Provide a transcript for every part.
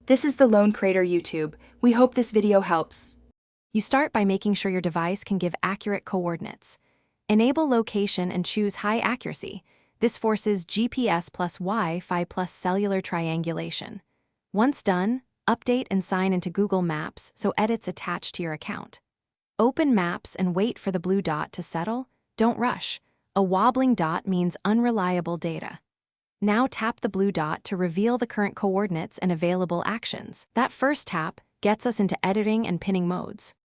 This is the Lone Crater YouTube. We hope this video helps. You start by making sure your device can give accurate coordinates. Enable location and choose high accuracy. This forces GPS plus Wi-Fi plus cellular triangulation. Once done, update and sign into Google Maps so edits attach to your account. Open Maps and wait for the blue dot to settle. Don't rush. A wobbling dot means unreliable data. Now tap the blue dot to reveal the current coordinates and available actions. That first tap gets us into editing and pinning modes.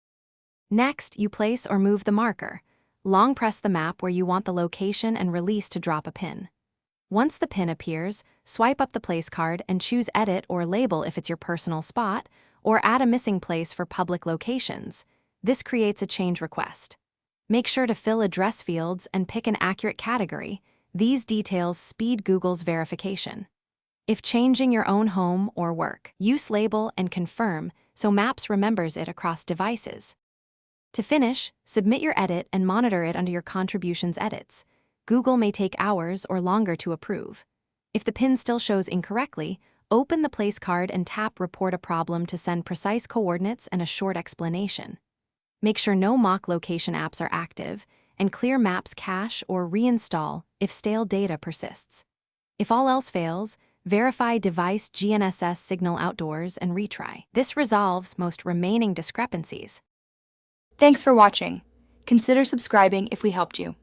Next, you place or move the marker. Long press the map where you want the location and release to drop a pin. Once the pin appears, swipe up the place card and choose Edit or Label if it's your personal spot, or add a missing place for public locations. This creates a change request. Make sure to fill address fields and pick an accurate category. These details speed Google's verification. If changing your own home or work, use Label and Confirm so Maps remembers it across devices. To finish, submit your edit and monitor it under your contributions edits. Google may take hours or longer to approve. If the pin still shows incorrectly, open the place card and tap Report a Problem to send precise coordinates and a short explanation. Make sure no mock location apps are active, and clear Maps cache or reinstall if stale data persists. If all else fails, verify device GNSS signal outdoors and retry. This resolves most remaining discrepancies. Thanks for watching. Consider subscribing if we helped you.